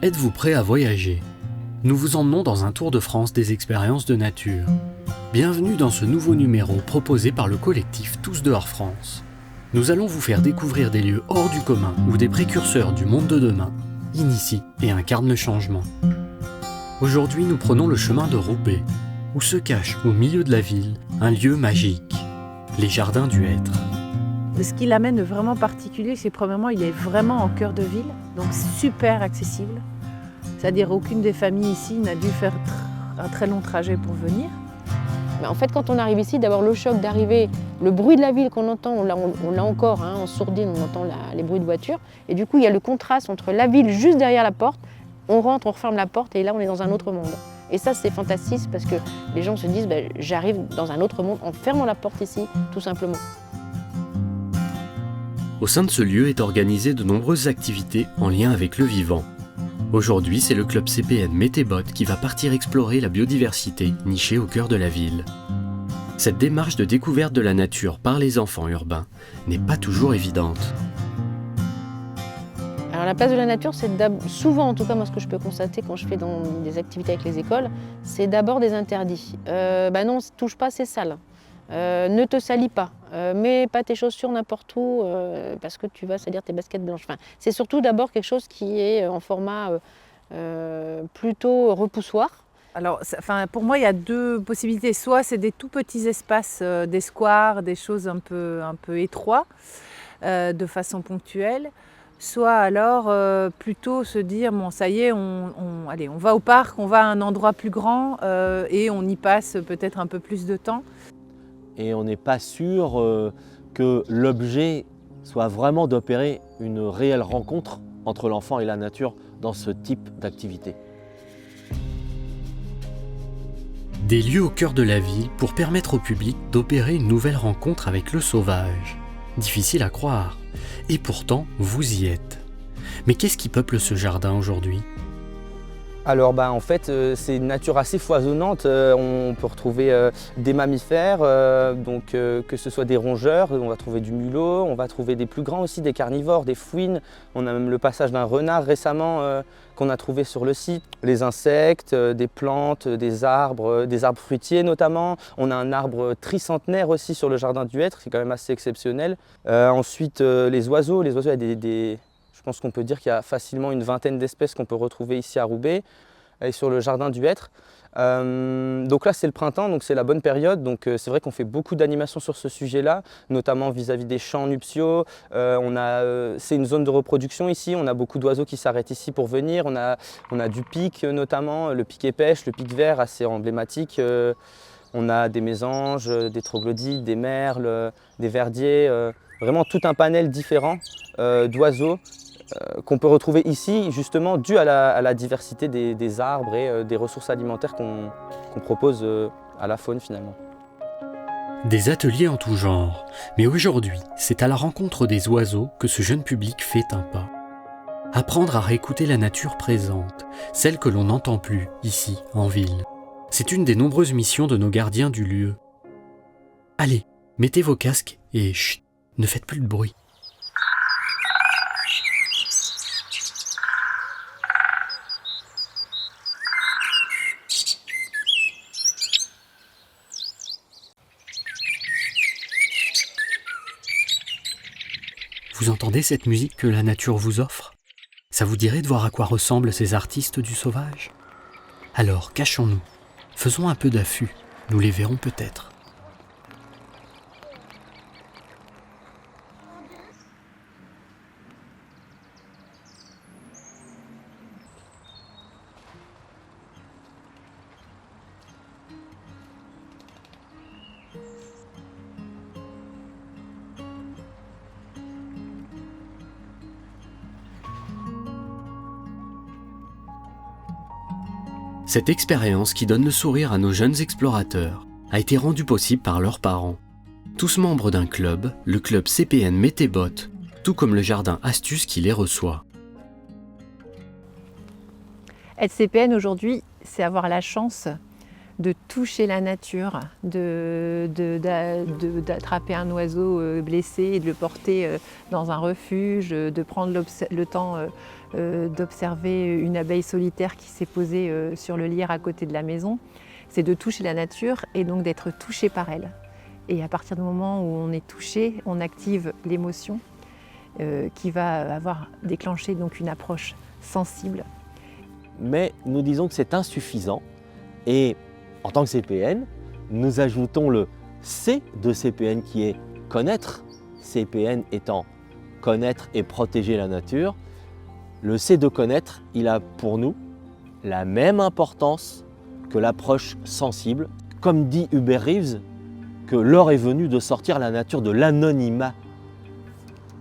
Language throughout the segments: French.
Êtes-vous prêt à voyager ? Nous vous emmenons dans un tour de France des expériences de nature. Bienvenue dans ce nouveau numéro proposé par le collectif Tous dehors France. Nous allons vous faire découvrir des lieux hors du commun où des précurseurs du monde de demain initient et incarnent le changement. Aujourd'hui, nous prenons le chemin de Roubaix, où se cache au milieu de la ville un lieu magique, les Jardins du Hêtre. Ce qui l'amène de vraiment particulier, c'est premièrement, il est vraiment au cœur de ville, donc super accessible. C'est-à-dire aucune des familles ici n'a dû faire un très long trajet pour venir. Mais en fait, quand on arrive ici, d'abord le choc d'arriver, le bruit de la ville qu'on entend, on l'a encore, en sourdine, on entend les bruits de voitures. Et du coup, il y a le contraste entre la ville juste derrière la porte, on rentre, on referme la porte et là, on est dans un autre monde. Et ça, c'est fantastique parce que les gens se disent, j'arrive dans un autre monde en fermant la porte ici, tout simplement. Au sein de ce lieu est organisé de nombreuses activités en lien avec le vivant. Aujourd'hui, c'est le club CPN Métébot qui va partir explorer la biodiversité nichée au cœur de la ville. Cette démarche de découverte de la nature par les enfants urbains n'est pas toujours évidente. Alors la place de la nature, c'est souvent, en tout cas moi ce que je peux constater quand je fais dans des activités avec les écoles, c'est d'abord des interdits. Non, touche pas, c'est sale. Ne te salis pas, mets pas tes chaussures n'importe où parce que tu vas salir tes baskets blanches. Enfin, c'est surtout d'abord quelque chose qui est en format plutôt repoussoir. Alors, pour moi, il y a deux possibilités. Soit c'est des tout petits espaces, des squares, des choses un peu étroits, de façon ponctuelle. Soit alors plutôt se dire, bon ça y est, allez, on va au parc, on va à un endroit plus grand et on y passe peut-être un peu plus de temps. Et on n'est pas sûr que l'objet soit vraiment d'opérer une réelle rencontre entre l'enfant et la nature dans ce type d'activité. Des lieux au cœur de la ville pour permettre au public d'opérer une nouvelle rencontre avec le sauvage. Difficile à croire. Et pourtant, vous y êtes. Mais qu'est-ce qui peuple ce jardin aujourd'hui ? Alors en fait c'est une nature assez foisonnante, on peut retrouver des mammifères, que ce soit des rongeurs, on va trouver du mulot, on va trouver des plus grands aussi, des carnivores, des fouines, on a même le passage d'un renard récemment qu'on a trouvé sur le site, les insectes, des plantes, des arbres fruitiers notamment, on a un arbre tricentenaire aussi sur le jardin du Hêtre, c'est quand même assez exceptionnel. Ensuite les oiseaux, il y a je pense qu'on peut dire qu'il y a facilement une vingtaine d'espèces qu'on peut retrouver ici à Roubaix et sur le jardin du Hêtre. Donc là c'est le printemps, donc c'est la bonne période, donc c'est vrai qu'on fait beaucoup d'animations sur ce sujet-là, notamment vis-à-vis des champs nuptiaux. C'est une zone de reproduction ici, on a beaucoup d'oiseaux qui s'arrêtent ici pour venir, on a du pic notamment, le pic épeche, le pic vert assez emblématique. On a des mésanges, des troglodytes, des merles, des verdiers, vraiment tout un panel différent d'oiseaux qu'on peut retrouver ici, justement dû à la diversité des arbres et des ressources alimentaires qu'on propose à la faune finalement. Des ateliers en tout genre, mais aujourd'hui, c'est à la rencontre des oiseaux que ce jeune public fait un pas. Apprendre à réécouter la nature présente, celle que l'on n'entend plus ici, en ville. C'est une des nombreuses missions de nos gardiens du lieu. Allez, mettez vos casques et chut, ne faites plus de bruit. Vous entendez cette musique que la nature vous offre ? Ça vous dirait de voir à quoi ressemblent ces artistes du sauvage ? Alors, cachons-nous, faisons un peu d'affût, nous les verrons peut-être. Cette expérience qui donne le sourire à nos jeunes explorateurs a été rendue possible par leurs parents. Tous membres d'un club, le club CPN Métébot, tout comme le jardin Astuce qui les reçoit. Être CPN aujourd'hui, c'est avoir la chance de toucher la nature, d'attraper un oiseau blessé et de le porter dans un refuge, de prendre le temps d'observer une abeille solitaire qui s'est posée sur le lierre à côté de la maison. C'est de toucher la nature et donc d'être touché par elle. Et à partir du moment où on est touché, on active l'émotion qui va avoir déclenché donc une approche sensible. Mais nous disons que c'est insuffisant et en tant que CPN, nous ajoutons le C de CPN qui est connaître, CPN étant connaître et protéger la nature. Le C de connaître, il a pour nous la même importance que l'approche sensible. Comme dit Hubert Reeves, que l'heure est venue de sortir la nature de l'anonymat.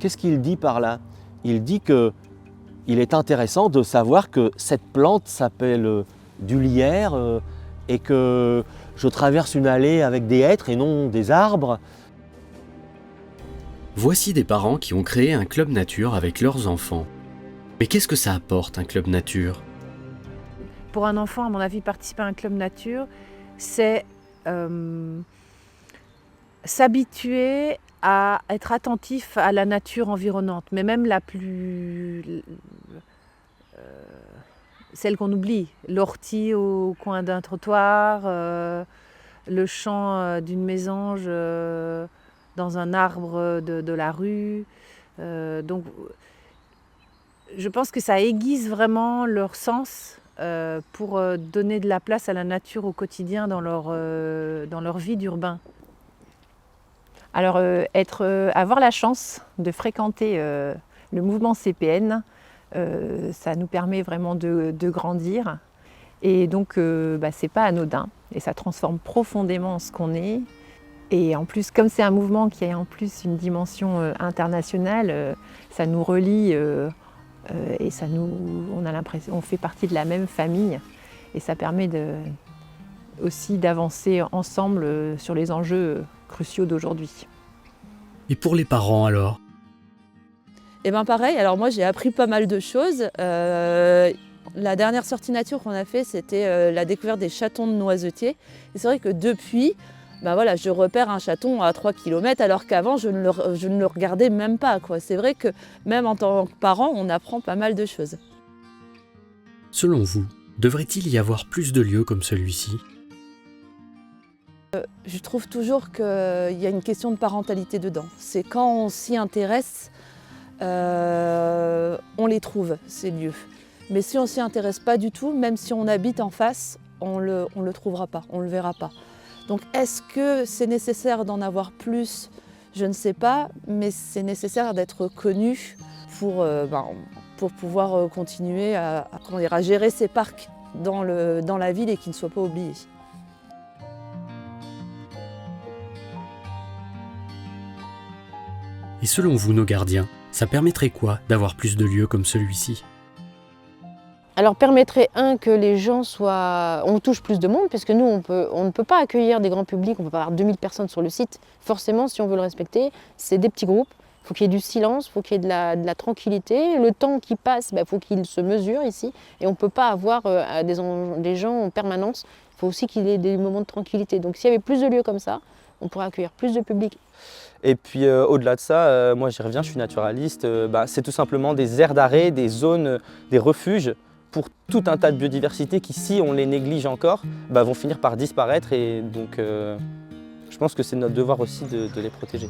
Qu'est-ce qu'il dit par là? Il dit qu'il est intéressant de savoir que cette plante s'appelle du lierre et que je traverse une allée avec des hêtres et non des arbres. Voici des parents qui ont créé un club nature avec leurs enfants. Mais qu'est-ce que ça apporte, un club nature? Pour un enfant, à mon avis, participer à un club nature, c'est s'habituer à être attentif à la nature environnante, mais même celle qu'on oublie, l'ortie au coin d'un trottoir, le chant d'une mésange dans un arbre de la rue. Donc, je pense que ça aiguise vraiment leur sens pour donner de la place à la nature au quotidien dans leur vie d'urbain. Alors, avoir la chance de fréquenter le mouvement CPN, ça nous permet vraiment de grandir. Et donc, c'est pas anodin. Et ça transforme profondément ce qu'on est. Et en plus, comme c'est un mouvement qui a en plus une dimension internationale, ça nous relie et on a l'impression, on fait partie de la même famille. Et ça permet aussi d'avancer ensemble sur les enjeux cruciaux d'aujourd'hui. Et pour les parents alors? Et bien pareil, alors moi j'ai appris pas mal de choses. La dernière sortie nature qu'on a fait, c'était la découverte des chatons de noisetiers. Et c'est vrai que depuis, je repère un chaton à 3 km alors qu'avant je ne le regardais même pas, quoi. C'est vrai que même en tant que parent, on apprend pas mal de choses. Selon vous, devrait-il y avoir plus de lieux comme celui-ci? Je trouve toujours qu'il y a une question de parentalité dedans. C'est quand on s'y intéresse, on les trouve, ces lieux. Mais si on s'y intéresse pas du tout, même si on habite en face, on le trouvera pas, on le verra pas. Donc est-ce que c'est nécessaire d'en avoir plus? Je ne sais pas, mais c'est nécessaire d'être connu pour pouvoir continuer à gérer ces parcs dans la ville et qu'ils ne soient pas oubliés. Et selon vous, nos gardiens, ça permettrait quoi d'avoir plus de lieux comme celui-ci? Alors permettrait que les gens on touche plus de monde, puisque nous on ne peut pas accueillir des grands publics, on ne peut pas avoir 2000 personnes sur le site. Forcément, si on veut le respecter, c'est des petits groupes. Il faut qu'il y ait du silence, il faut qu'il y ait de la tranquillité. Le temps qui passe, faut qu'il se mesure ici. Et on ne peut pas avoir des gens en permanence. Il faut aussi qu'il y ait des moments de tranquillité. Donc s'il y avait plus de lieux comme ça, on pourrait accueillir plus de public. Et puis au-delà de ça, moi j'y reviens, je suis naturaliste, c'est tout simplement des aires d'arrêt, des zones, des refuges pour tout un tas de biodiversité qui, si on les néglige encore, vont finir par disparaître. Et donc je pense que c'est notre devoir aussi de les protéger.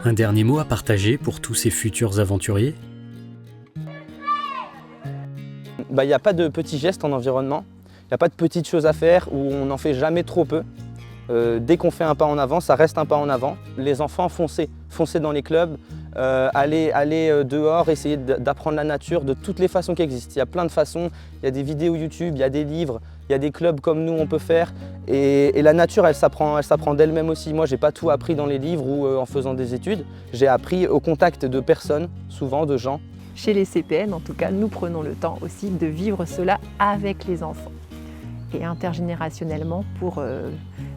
Un dernier mot à partager pour tous ces futurs aventuriers? Il n'y a pas de petits gestes en environnement, il n'y a pas de petites choses à faire où on n'en fait jamais trop peu. Dès qu'on fait un pas en avant, ça reste un pas en avant. Les enfants, foncez dans les clubs, allez dehors, essayez d'apprendre la nature de toutes les façons qui existent. Il y a plein de façons, il y a des vidéos YouTube, il y a des livres, il y a des clubs comme nous on peut faire. Et la nature, elle s'apprend d'elle-même aussi. Moi, j'ai pas tout appris dans les livres ou en faisant des études. J'ai appris au contact de personnes, souvent de gens. Chez les CPN, en tout cas, nous prenons le temps aussi de vivre cela avec les enfants et intergénérationnellement pour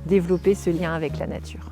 développer ce lien avec la nature.